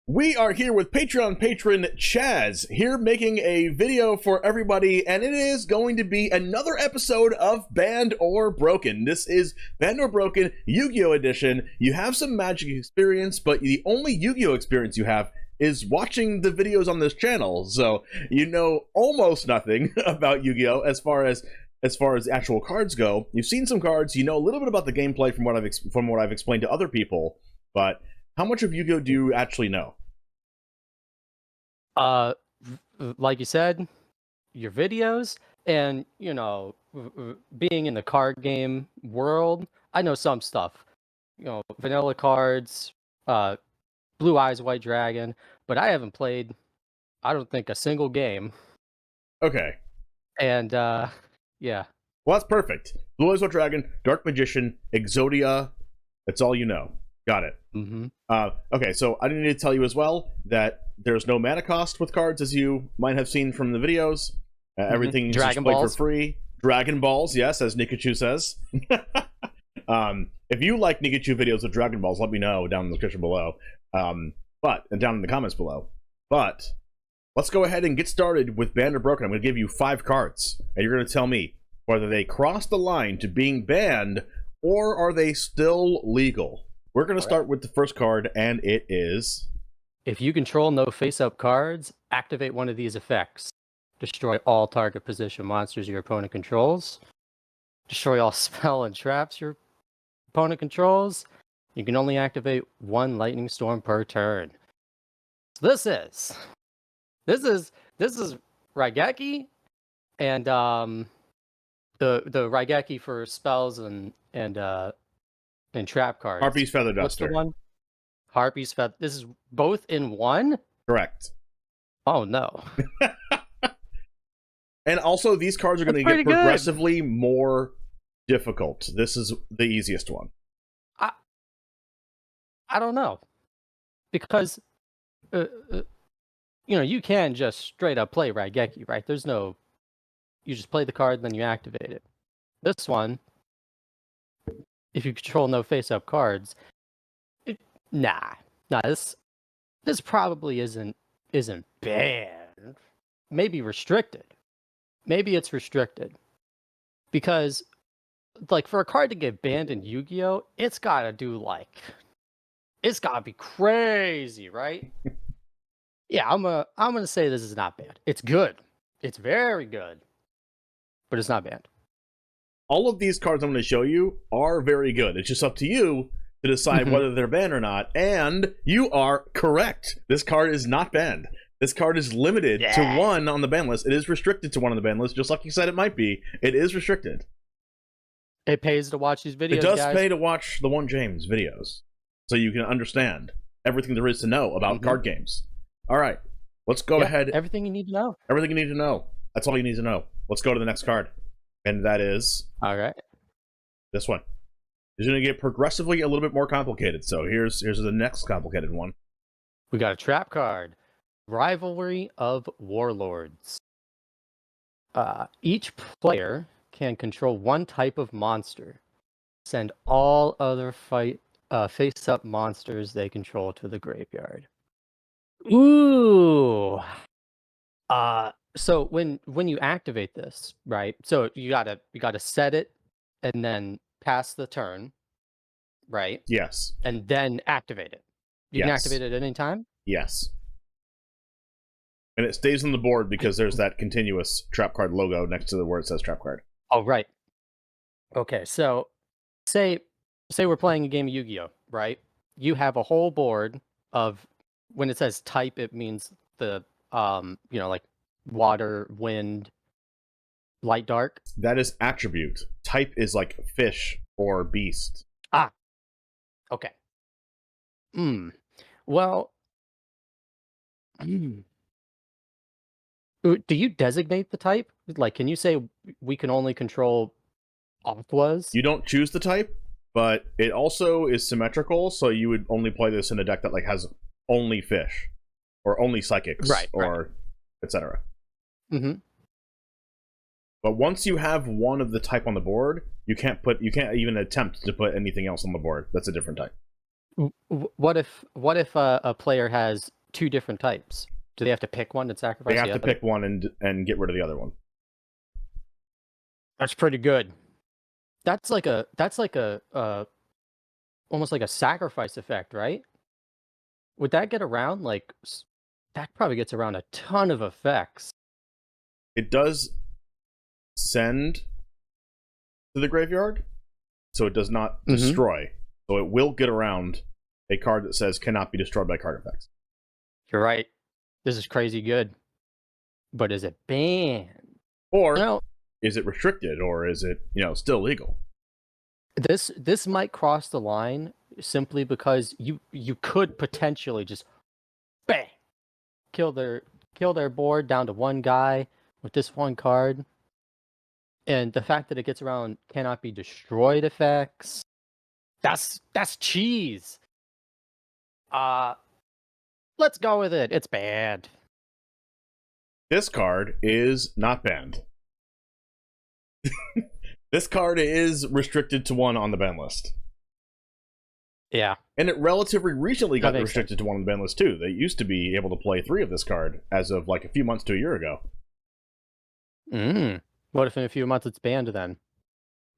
We are here with Patreon patron Chaz, here making a video for everybody, and it is going to be another episode of Banned or Broken. This is Banned or Broken Yu-Gi-Oh! Edition. You have some Magic experience, but the only Yu-Gi-Oh! Experience you have is watching the videos on this channel, so you know almost nothing about Yu-Gi-Oh! As far as actual cards go. You've seen some cards, you know a little bit about the gameplay from what I've explained to other people, but how much of Yu-Gi-Oh! Do you actually know? Like you said, your videos, and you know, being in the card game world, I know some stuff. You know, vanilla cards, Blue Eyes White Dragon, but I haven't played, I don't think, a single game. Okay. And yeah. Well, that's perfect. Blue Eyes White Dragon, Dark Magician, Exodia. That's all you know. Got it. Mm-hmm. Okay, so I need to tell you as well that there's no mana cost with cards, as you might have seen from the videos. Everything is just played for free. Dragon Balls, yes, as Nikachu says. If you like Nikachu videos of Dragon Balls, let me know down in the description below. And down in the comments below. But let's go ahead and get started with Banned or Broken. I'm going to give you 5 cards, and you're going to tell me whether they cross the line to being banned or are they still legal. We're going to start with the first card, and it is... If you control no face-up cards, activate one of these effects. Destroy all target position monsters your opponent controls. Destroy all spell and traps your opponent controls. You can only activate 1 lightning storm per turn. So this is Raigeki, and the Raigeki for spells and trap cards. Harpy's Feather Duster. What's the one? Harpy's Feather. This is both in one? Correct. Oh no. And also, these cards are going to get progressively more difficult. This is the easiest one. I don't know. Because, you know, you can just straight up play Raigeki, right? There's no... You just play the card, then you activate it. This one, if you control no face-up cards, nah, this probably isn't banned. Maybe restricted. Maybe it's restricted. Because, like, for a card to get banned in Yu-Gi-Oh!, it's gotta be crazy, right? Yeah, I'm gonna say this is not banned. It's good. It's very good. But it's not banned. All of these cards I'm going to show you are very good. It's just up to you to decide whether they're banned or not. And you are correct. This card is not banned. This card is limited to 1 on the ban list. It is restricted to 1 on the ban list, just like you said it might be. It is restricted. It pays to watch these videos, It does guys. pay to watch TheOneJame's videos, so you can understand everything there is to know about card games. All right, let's go ahead. Everything you need to know. Everything you need to know. That's all you need to know. Let's go to the next card. And that is... All right. This one. It's going to get progressively a little bit more complicated. So here's the next complicated one. We got a trap card. Rivalry of Warlords. Each player can control 1 type of monster. Send all other face-up monsters they control to the graveyard. Ooh. So when you activate this, right? So you gotta set it and then pass the turn, right? Yes. And then activate it. You can activate it at any time? Yes. And it stays on the board because there's that continuous trap card logo next to where it says trap card. Oh, right. Okay, so say we're playing a game of Yu-Gi-Oh, right? You have a whole board of, when it says type, it means the you know, like water, wind, light, dark. That is attribute. Type is like fish or beast. Ah. Okay. Well, do you designate the type? Like, can you say we can only control Aquas? You don't choose the type, but it also is symmetrical, so you would only play this in a deck that like has only fish or only psychics, or etc. But once you have 1 of the type on the board, you can't even attempt to put anything else on the board that's a different type. What if a player has two different types? Do they have to pick one and sacrifice? They have to pick one and get rid of the other one. That's pretty good. That's like a almost like a sacrifice effect, right? Would that get around? Like, that probably gets around a ton of effects. It does send to the graveyard, so it does not destroy. So it will get around a card that says cannot be destroyed by card effects. You're right. This is crazy good. But is it banned? Or is it restricted? Or is it, still legal? This might cross the line simply because you could potentially just bang kill their board down to one guy with this one card. And the fact that it gets around cannot be destroyed effects, that's cheese. Let's go with it. It's banned. This card is not banned. This card is restricted to one on the ban list. Yeah. And it relatively recently got restricted sense. to one on the ban list too. They used to be able to play 3 of this card as of like a few months to a year ago. What if in a few months it's banned then?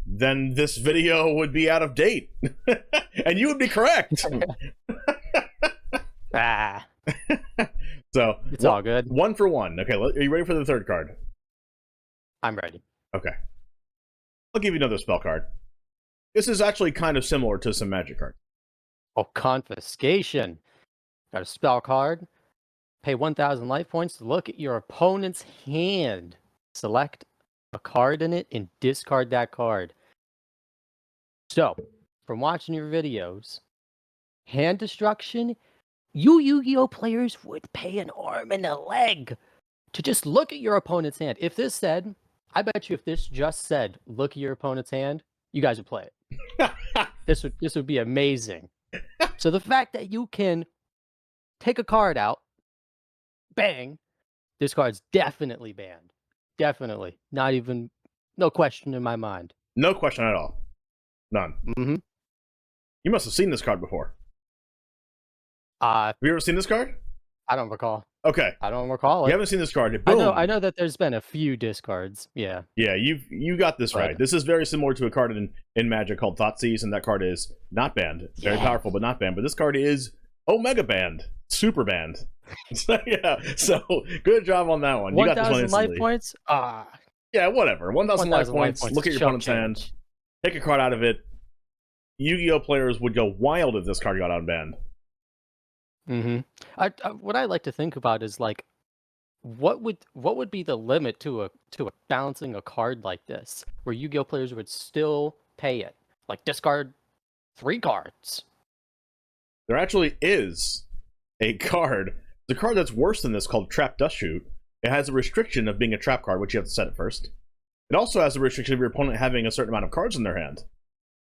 Then this video would be out of date. And you would be correct. So it's all good. 1 for 1. Okay, are you ready for the third card? I'm ready. Okay. I'll give you another spell card. This is actually kind of similar to some Magic cards. Oh, Confiscation. Got a spell card. Pay 1,000 life points to look at your opponent's hand. Select a card in it and discard that card. So, from watching your videos, hand destruction, you Yu-Gi-Oh players would pay an arm and a leg to just look at your opponent's hand. If this said, I bet you if this just said, look at your opponent's hand, you guys would play it. This would be amazing. So the fact that you can take a card out, bang, this card's definitely banned. Definitely. Not even, no question in my mind. No question at all. None. You must have seen this card before. Have you ever seen this card? I don't recall. Okay. I don't recall it. You haven't seen this card. Boom. I know that there's been a few discards. Yeah. Yeah, you got this right. This is very similar to a card in Magic called Thoughtseize, and that card is not banned. Very powerful, but not banned. But this card is Omega banned. Super banned. So good job on that one. You got this one 1,000 life points? Yeah, whatever. 1,000 life points. Look at your opponent's hand. Take a card out of it. Yu-Gi-Oh players would go wild if this card got unbanned. What I like to think about is like, what would be the limit to a balancing a card like this, where Yu-Gi-Oh players would still pay it, like discard 3 cards? There actually is a card. The card that's worse than this called Trap Dust Shoot. It has a restriction of being a trap card, which you have to set it first. It also has a restriction of your opponent having a certain amount of cards in their hand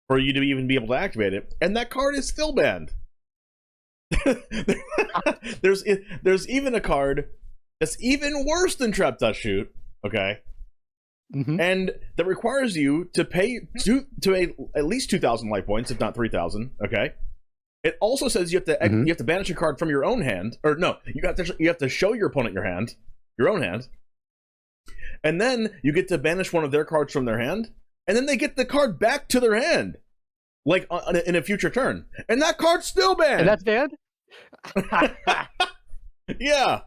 for you to even be able to activate it, and that card is still banned. There's even a card that's even worse than Trap Dust Shoot, okay? And that requires you to pay at least 2,000 life points, if not 3,000, okay? It also says you have to banish a card from your own hand, or no, you have to show your opponent your own hand, and then you get to banish one of their cards from their hand, and then they get the card back to their hand, like in a future turn, and that card's still banned. And that's banned? Yeah,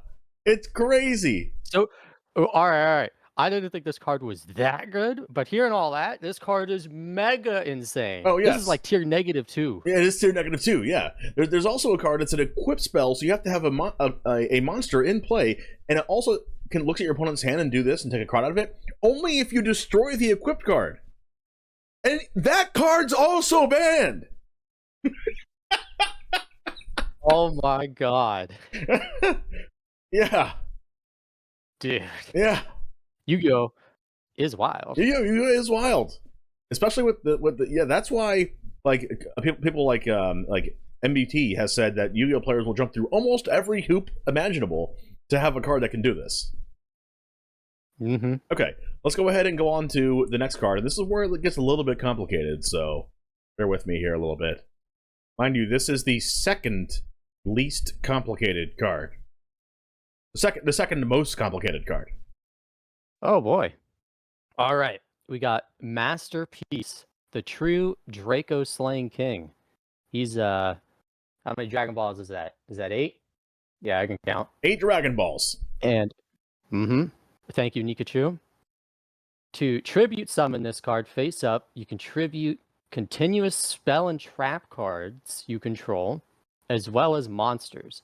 it's crazy. So, all right. I didn't think this card was that good, but hearing all that, this card is mega insane. Oh, yes. This is like tier -2. Yeah, it is tier -2, yeah. There's also a card that's an equip spell, so you have to have a monster in play, and it also can look at your opponent's hand and do this and take a card out of it, only if you destroy the equipped card. And that card's also banned! Oh my god. Yeah. Dude. Yeah. Yu-Gi-Oh is wild. Yu-Gi-Oh is wild. Especially with the that's why like people like MBT has said that Yu-Gi-Oh players will jump through almost every hoop imaginable to have a card that can do this. Okay, let's go ahead and go on to the next card. And this is where it gets a little bit complicated, so bear with me here a little bit. Mind you, this is the second least complicated card. The second most complicated card. Oh boy. All right. We got Masterpiece, the true Draco slaying king. He's how many Dragon Balls is that? Is that 8? Yeah, I can count. 8 Dragon Balls. And thank you, Nikachu. To tribute summon this card face up, you can tribute continuous spell and trap cards you control, as well as monsters.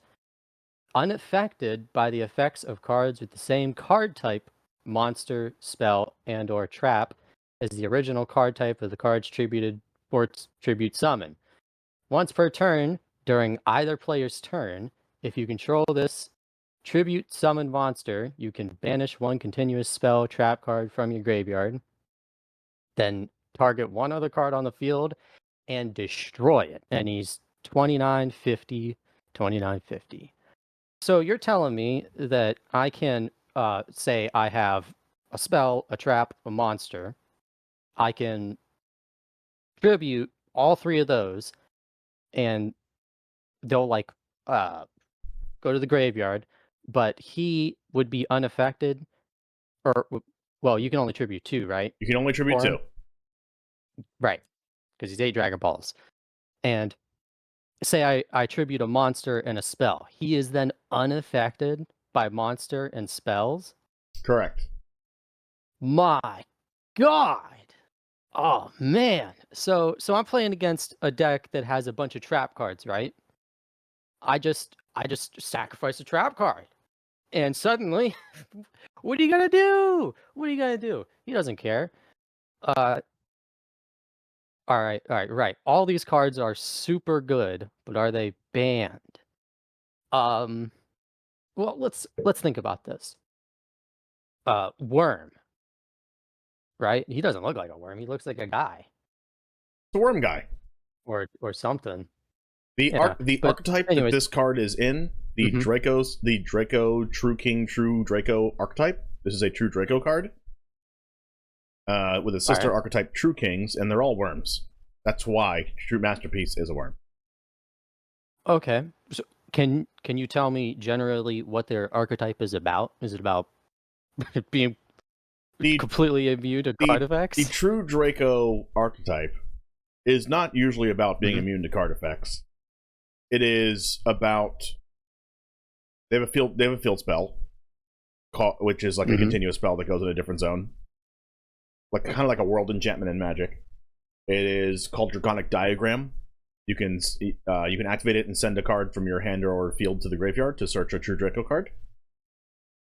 Unaffected by the effects of cards with the same card type, monster, spell, and or trap as the original card type of the cards tributed or its tribute summon. Once per turn, during either player's turn, if you control this tribute summon monster, you can banish one continuous spell trap card from your graveyard, then target one other card on the field and destroy it. And he's 2950, 2950. So you're telling me that I can say I have a spell, a trap, a monster. I can tribute all 3 of those, and they'll like go to the graveyard, but he would be unaffected. Or, well, you can only tribute 2, right? You can only tribute 2. Right, because he's 8 Dragon Balls. And say I tribute a monster and a spell. He is then unaffected by monster and spells? Correct. My God! Oh, man. So I'm playing against a deck that has a bunch of trap cards, right? I just sacrifice a trap card. And suddenly, what are you gonna do? What are you gonna do? He doesn't care. All right. All these cards are super good, but are they banned? Well, let's think about this. Worm, right? He doesn't look like a worm. He looks like a guy The worm guy. or something. The archetype anyways, that this card is in, the Draco True King True Draco archetype. This is a True Draco card. With a sister archetype True Kings, and they're all worms. That's why True Masterpiece is a worm. Okay. So can you tell me generally what their archetype is about? Is it about being completely immune to card effects? The True Draco archetype is not usually about being immune to card effects. It is about they have a field spell, which is like a continuous spell that goes in a different zone, kind of like a world enchantment in Magic. It is called Draconic Diagram. You can activate it and send a card from your hand or field to the graveyard to search a True Draco card.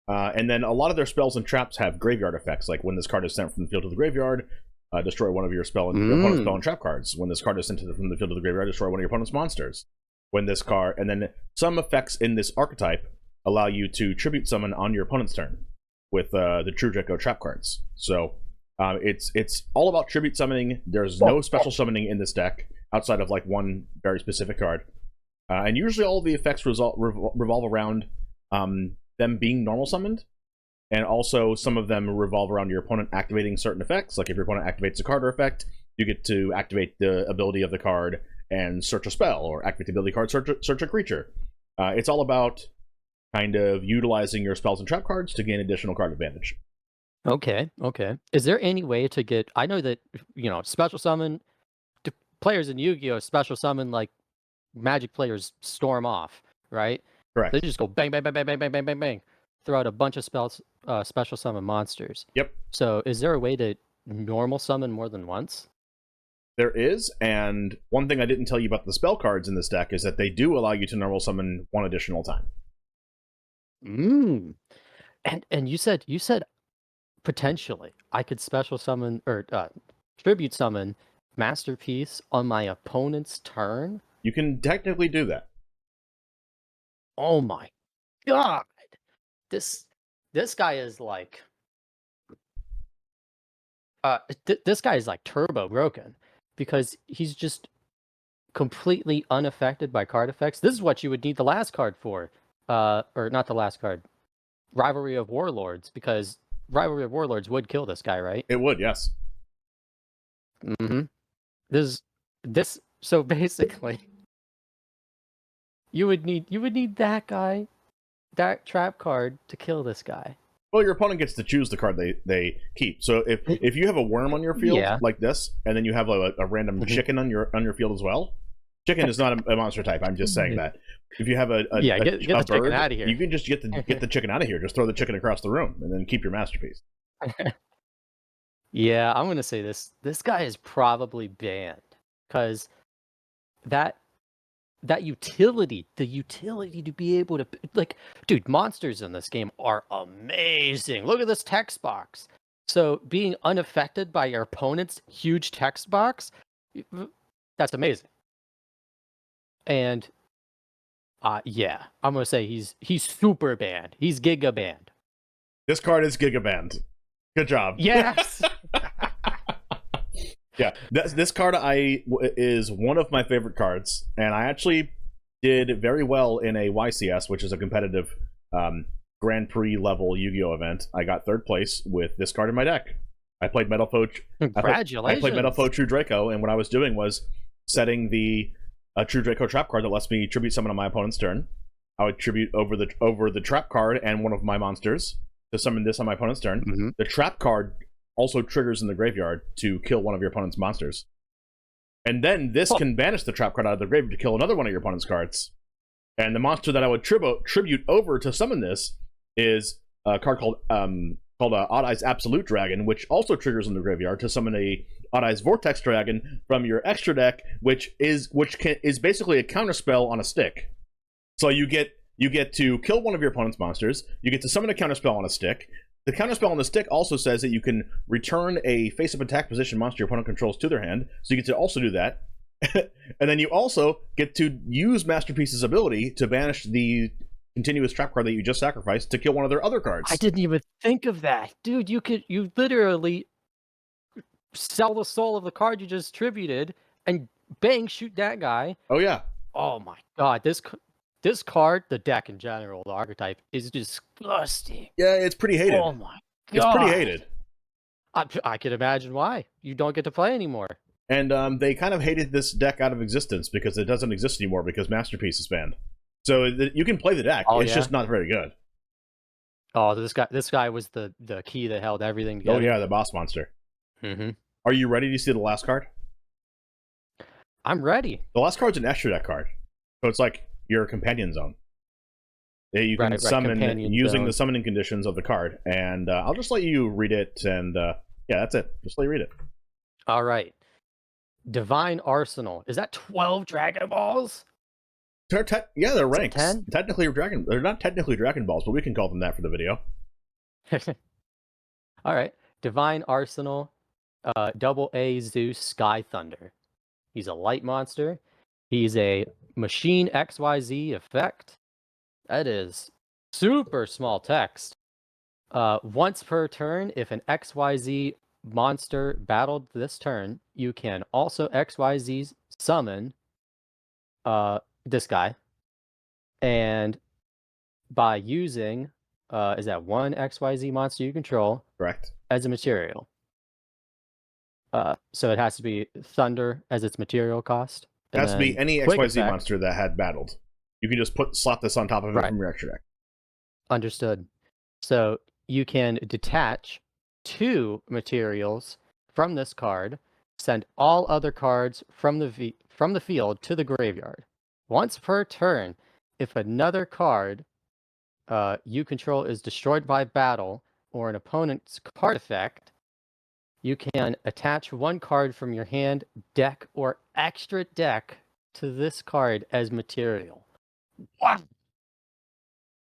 And then a lot of their spells and traps have graveyard effects, like when this card is sent from the field to the graveyard, destroy one of your opponent's spell and trap cards. When this card is sent from the field to the graveyard, destroy one of your opponent's monsters. When this card, and then some effects in this archetype allow you to tribute summon on your opponent's turn with the True Draco trap cards. So it's all about tribute summoning. There's no special summoning in this deck outside of like one very specific card, and usually all of the effects revolve around them being normal summoned, and also some of them revolve around your opponent activating certain effects. Like if your opponent activates a card or effect, you get to activate the ability of the card and search a spell, or activate the ability card, search a creature. It's all about kind of utilizing your spells and trap cards to gain additional card advantage. Okay. Is there any way to get? I know that special summon players in Yu-Gi-Oh special summon like Magic players storm off, right? Correct. They just go bang, bang, bang, bang, bang, bang, bang, bang, bang, throw out a bunch of spells, special summon monsters. Yep. So is there a way to normal summon more than once? There is, and one thing I didn't tell you about the spell cards in this deck is that they do allow you to normal summon one additional time. And you said potentially I could special summon or tribute summon Masterpiece on my opponent's turn? You can technically do that. Oh my God. This guy is like this guy is like turbo broken, because he's just completely unaffected by card effects. This is what you would need the last card for. Or not the last card. Rivalry of Warlords, because Rivalry of Warlords would kill this guy, right? It would, yes. So basically You would need that guy, that trap card to kill this guy. Well, your opponent gets to choose the card they keep. So if you have a worm on your field like this, and then you have a random chicken on your field as well, chicken is not a monster type. I'm just saying that. If you have get the bird, chicken out of here. You can just get the chicken out of here. Just throw the chicken across the room, and then keep your masterpiece. Yeah, I'm gonna say this guy is probably banned because that utility, the utility to be able to, like, dude, monsters in this game are amazing. Look at this text box. So being unaffected by your opponent's huge text box, that's amazing. And yeah, I'm gonna say he's super banned. He's giga banned. This card is giga banned. Good job. Yes. Yeah, this card is one of my favorite cards, and I actually did very well in a YCS, which is a competitive Grand Prix level Yu-Gi-Oh event. I got 3rd place with this card in my deck. I played Metal Foe. Congratulations! I played Metal Foe True Draco, and what I was doing was setting the True Draco trap card that lets me tribute summon on my opponent's turn. I would tribute over the trap card and one of my monsters to summon this on my opponent's turn. Mm-hmm. The trap card also triggers in the graveyard to kill one of your opponent's monsters. And then this can banish the trap card out of the graveyard to kill another one of your opponent's cards. And the monster that I would tribute over to summon this is a card called Odd Eyes Absolute Dragon, which also triggers in the graveyard to summon a Odd Eyes Vortex Dragon from your extra deck, which is basically a counterspell on a stick. So you get to kill one of your opponent's monsters, you get to summon a counterspell on a stick. The counterspell on the stick also says that you can return a face-up attack position monster your opponent controls to their hand, so you get to also do that. And then you also get to use Masterpiece's ability to banish the continuous trap card that you just sacrificed to kill one of their other cards. I didn't even think of that. Dude, you literally sell the soul of the card you just tributed and bang, shoot that guy. Oh yeah. Oh my god, this card, the deck in general, the archetype, is disgusting. Yeah, it's pretty hated. Oh my god. It's pretty hated. I can imagine why. You don't get to play anymore. And they kind of hated this deck out of existence because it doesn't exist anymore because Masterpiece is banned. So you can play the deck. It's just not very good. Oh, this guy was the key that held everything together. Oh yeah, the boss monster. Mm-hmm. Are you ready to see the last card? I'm ready. The last card's an extra deck card. So it's like your companion zone. You can summon using the summoning conditions of the card. And I'll just let you read it. And yeah, that's it. Just let you read it. All right. Divine Arsenal. Is that 12 Dragon Balls? Yeah, they're ranked. 10? Technically, they're not technically Dragon Balls, but we can call them that for the video. All right. Divine Arsenal, AA Zeus Sky Thunder. He's a light monster. He's a Machine XYZ effect. That is super small text. Once per turn, if an XYZ monster battled this turn, you can also XYZ summon this guy. And by using, is that one XYZ monster you control? Correct. As a material. So it has to be Thunder as its material cost. It has to be any XYZ monster that had battled. You can just slap this on top of it from your extra deck. Understood. So you can detach 2 materials from this card, send all other cards from the field to the graveyard. Once per turn, if another card you control is destroyed by battle or an opponent's card effect, you can attach 1 card from your hand, deck, or extra deck to this card as material. What?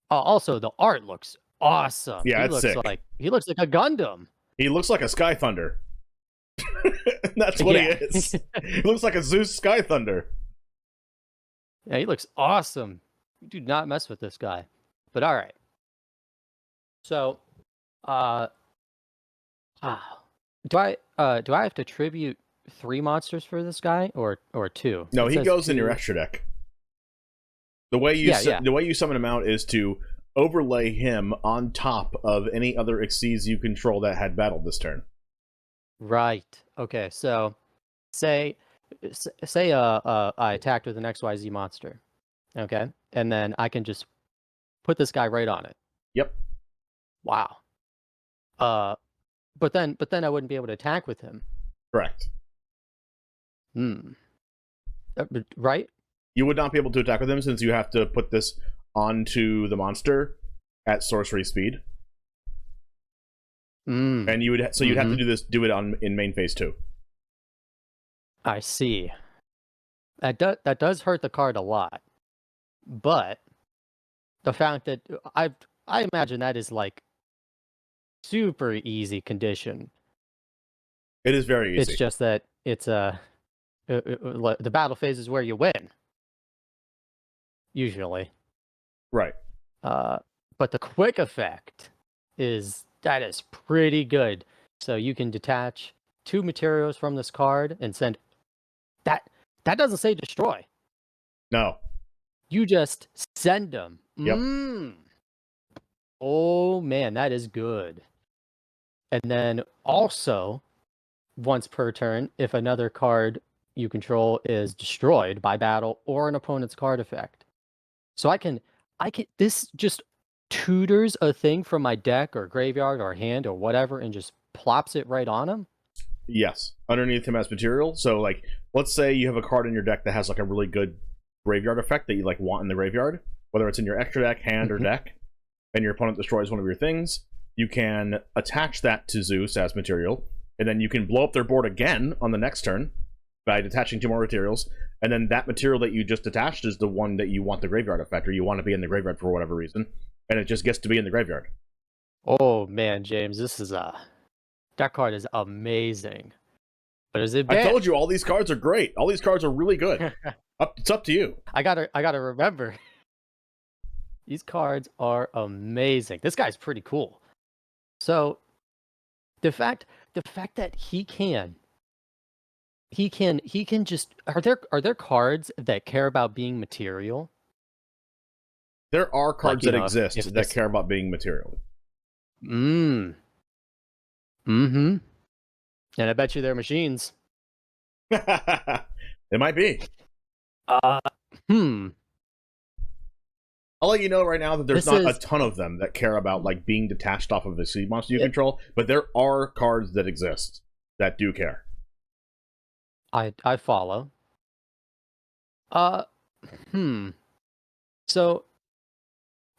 Also, the art looks awesome. Yeah, it's sick. He looks like a Gundam. He looks like a Sky Thunder. That's what he is. He looks like a Zeus Sky Thunder. Yeah, he looks awesome. You do not mess with this guy. But all right. So, do I have to tribute 3 monsters for this guy or 2? No, he goes in your extra deck. The way you summon him out is to overlay him on top of any other Xyz you control that had battled this turn. Right. Okay. So, say I attacked with an XYZ monster. Okay, and then I can just put this guy right on it. Yep. Wow. But then I wouldn't be able to attack with him. Correct. Right? You would not be able to attack with him since you have to put this onto the monster at sorcery speed. And you would you'd have to do it in main phase 2. I see. That does hurt the card a lot. But the fact that I imagine that is like super easy condition. It is very easy. It's just that it's the battle phase is where you win. Usually. Right. But the quick effect is pretty good. So you can detach 2 materials from this card and send that doesn't say destroy. No. You just send them. Yep. Oh man, that is good. And then also, once per turn, if another card you control is destroyed by battle or an opponent's card effect. So I can this just tutors a thing from my deck or graveyard or hand or whatever and just plops it right on him. Yes, underneath him as material. So like, let's say you have a card in your deck that has like a really good graveyard effect that you like want in the graveyard, whether it's in your extra deck, hand, or deck, and your opponent destroys one of your things, you can attach that to Zeus as material, and then you can blow up their board again on the next turn by detaching 2 more materials, and then that material that you just detached is the one that you want the graveyard effect, or you want to be in the graveyard for whatever reason, and it just gets to be in the graveyard. Oh man, James, this is that card is amazing. But is it bad? I told you all these cards are great. All these cards are really good. It's up to you. I gotta remember. These cards are amazing. This guy's pretty cool. So the fact that he can just are there cards that care about being material? There are cards Like, that exist that care about being material. And I bet you they're machines. It might be. I'll let you know right now that there's not a ton of them that care about like being detached off of the seed monster you control, but there are cards that exist that do care. I follow. So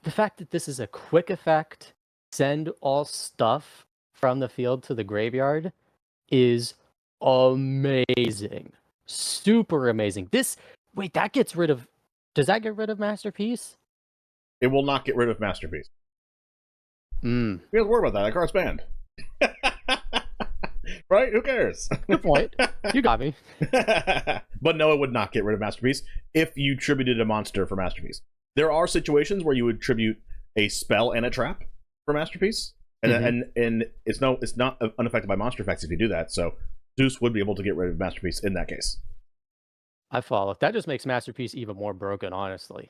the fact that this is a quick effect, send all stuff from the field to the graveyard, is amazing. Super amazing. Wait, that gets rid of... Does that get rid of Masterpiece? It will not get rid of Masterpiece. You have to worry about that. That card's banned. Right? Who cares? Good point. You got me. But no, it would not get rid of Masterpiece if you tributed a monster for Masterpiece. There are situations where you would tribute a spell and a trap for Masterpiece, and it's not unaffected by monster effects if you do that. So Zeus would be able to get rid of Masterpiece in that case. I follow. That just makes Masterpiece even more broken, honestly.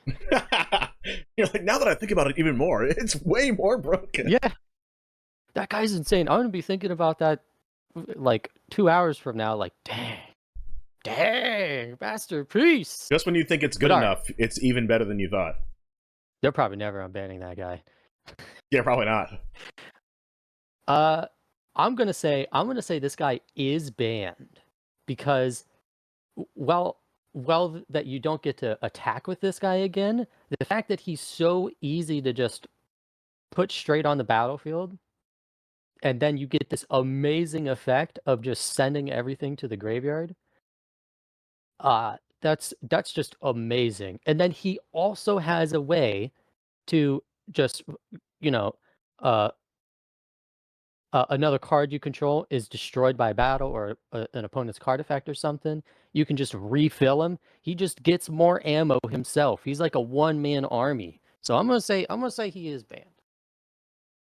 You're like, now that I think about it even more, it's way more broken. Yeah. That guy's insane. I'm going to be thinking about that like 2 hours from now, like, dang, Masterpiece. Just when you think it's good enough, it's even better than you thought. They're probably never unbanning that guy. Yeah, probably not. I'm gonna say this guy is banned because well that you don't get to attack with this guy again, the fact that he's so easy to just put straight on the battlefield, and then you get this amazing effect of just sending everything to the graveyard. That's just amazing. And then he also has a way to just, another card you control is destroyed by battle or an opponent's card effect or something. You can just refill him. He just gets more ammo himself. He's like a one-man army. So I'm gonna say he is banned.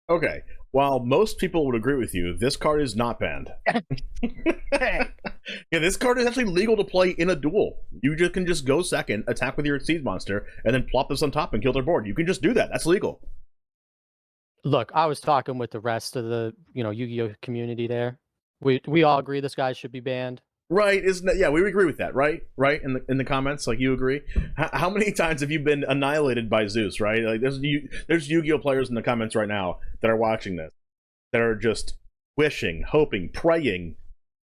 Okay. While most people would agree with you, this card is not banned. Yeah, this card is actually legal to play in a duel. You can just go second, attack with your seed monster, and then plop this on top and kill their board. You can just do that. That's legal. Look, I was talking with the rest of the Yu-Gi-Oh community there. We all agree this guy should be banned. Right? Isn't that? Yeah, we agree with that, right? Right? In the comments, like, you agree. How many times have you been annihilated by Zeus? Right? Like, there's Yu-Gi-Oh players in the comments right now that are watching this that are just wishing, hoping, praying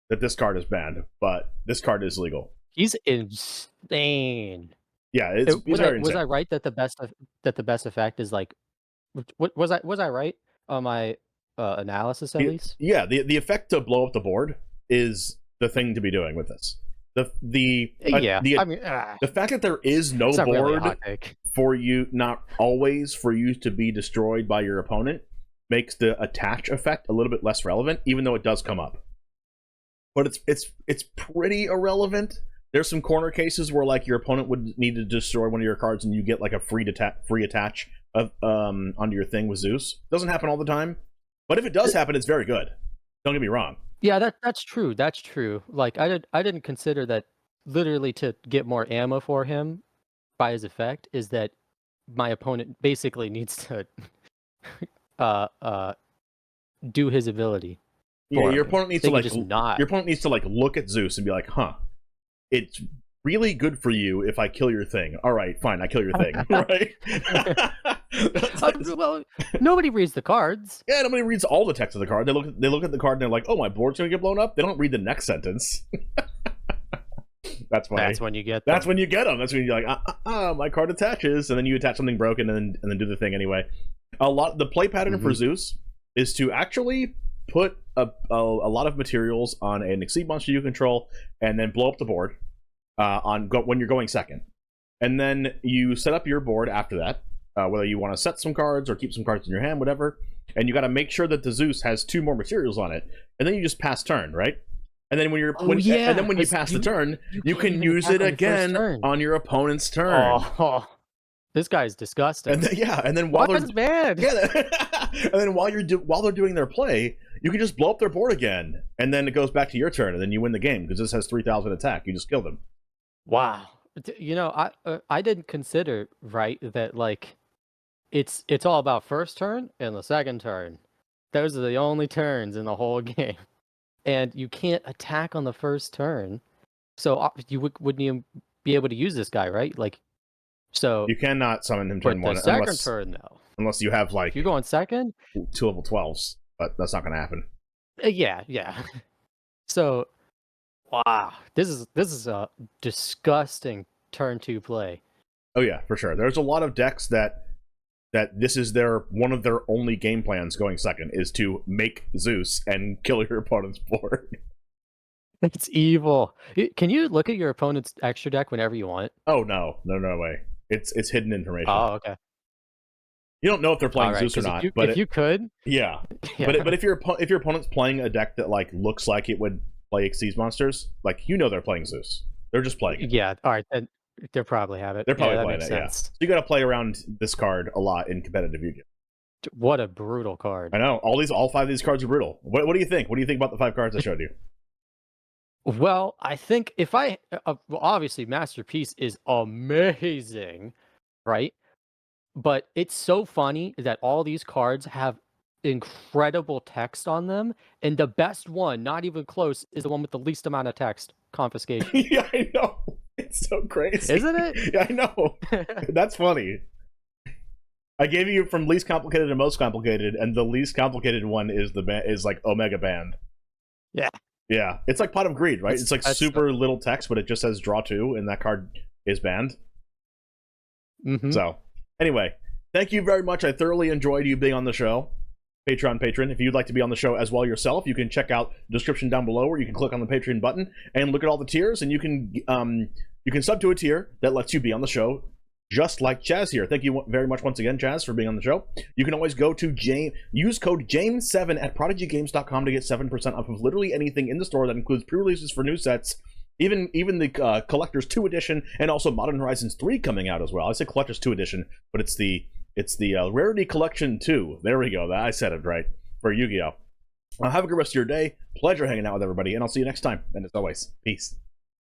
that this card is banned, but this card is legal. He's insane. Yeah, it's very insane. Was I right that the best effect is like? Was I right on my analysis at least? Yeah, the effect to blow up the board is the thing to be doing with this. I mean, the fact that there is no board really for you, not always for you to be destroyed by your opponent, makes the attach effect a little bit less relevant, even though it does come up. But it's pretty irrelevant. There's some corner cases where like your opponent would need to destroy one of your cards and you get like a free attach of onto your thing with Zeus. Doesn't happen all the time, but if it does happen, it's very good. Don't get me wrong. Yeah, that's true. That's true. Like I didn't consider that literally to get more ammo for him by his effect is that my opponent basically needs to do his ability. Yeah, your opponent needs to like your opponent needs to like look at Zeus and be like, "Huh, it's really good for you if I kill your thing. All right, fine, I kill your thing." Right? Well, nobody reads the cards. Yeah, nobody reads all the text of the card. They look at the card and they're like, "Oh, my board's gonna get blown up." They don't read the next sentence. That's funny. That's when you get them. That's when you get them. That's when you're like, my card attaches, and then you attach something broken, and then do the thing anyway. The play pattern for Zeus is to actually put a lot of materials on an Exceed monster you control, and then blow up the board when you're going second. And then you set up your board after that, whether you want to set some cards or keep some cards in your hand, whatever. And you got to make sure that the Zeus has 2 more materials on it, and then you just pass turn, right? And then when you pass the turn, you can use it again on your opponent's turn. Oh, this guy's disgusting. And then while they're doing their play, you can just blow up their board again, and then it goes back to your turn, and then you win the game because this has 3,000 attack. You just kill them. Wow. You know, I didn't consider that like it's all about first turn and the second turn. Those are the only turns in the whole game. And you can't attack on the first turn, so you wouldn't even be able to use this guy, right? Like, so you cannot summon him turn 1 second turn though. Unless you have like you're going second, 2 level 12s, but that's not going to happen. Yeah. So, wow, this is a disgusting turn 2 play. Oh yeah, for sure. There's a lot of decks that this is one of their only game plans going second is to make Zeus and kill your opponent's board. It's evil. Can you look at your opponent's extra deck whenever you want? Oh no way. It's hidden information. Oh, okay. You don't know if they're playing Zeus or not. But if you could, yeah. But if your opponent's playing a deck that like looks like it would play Exceed monsters, like they're playing Zeus. They're just playing it. Yeah. All right. Then they probably have it. They're probably playing it. Sense. Yeah. So you got to play around this card a lot in competitive Yu-Gi-Oh. What a brutal card. I know. All 5 of these cards are brutal. What do you think? What do you think about the 5 cards I showed you? Well, I think obviously Masterpiece is amazing, right? But it's so funny that all these cards have incredible text on them, and the best one, not even close, is the one with the least amount of text, Confiscation. Yeah, I know. It's so crazy. Isn't it? Yeah, I know. That's funny. I gave you from least complicated to most complicated, and the least complicated one is like Omega Band. Yeah. Yeah. It's like Pot of Greed, right? It's like super little text, but it just says draw 2, and that card is banned. So, anyway, thank you very much. I thoroughly enjoyed you being on the show. Patreon patron. If you'd like to be on the show as well yourself, you can check out the description down below where you can click on the Patreon button and look at all the tiers, and you can sub to a tier that lets you be on the show just like Chaz here. Thank you very much once again, Chaz, for being on the show. You can always go to use code JAME7 at prodigygames.com to get 7% off of literally anything in the store. That includes pre-releases for new sets, even the Collector's 2 edition, and also Modern Horizons 3 coming out as well. I say Collector's 2 edition, but it's the Rarity Collection 2. There we go. I said it right for Yu-Gi-Oh! Have a good rest of your day. Pleasure hanging out with everybody, and I'll see you next time. And as always, peace.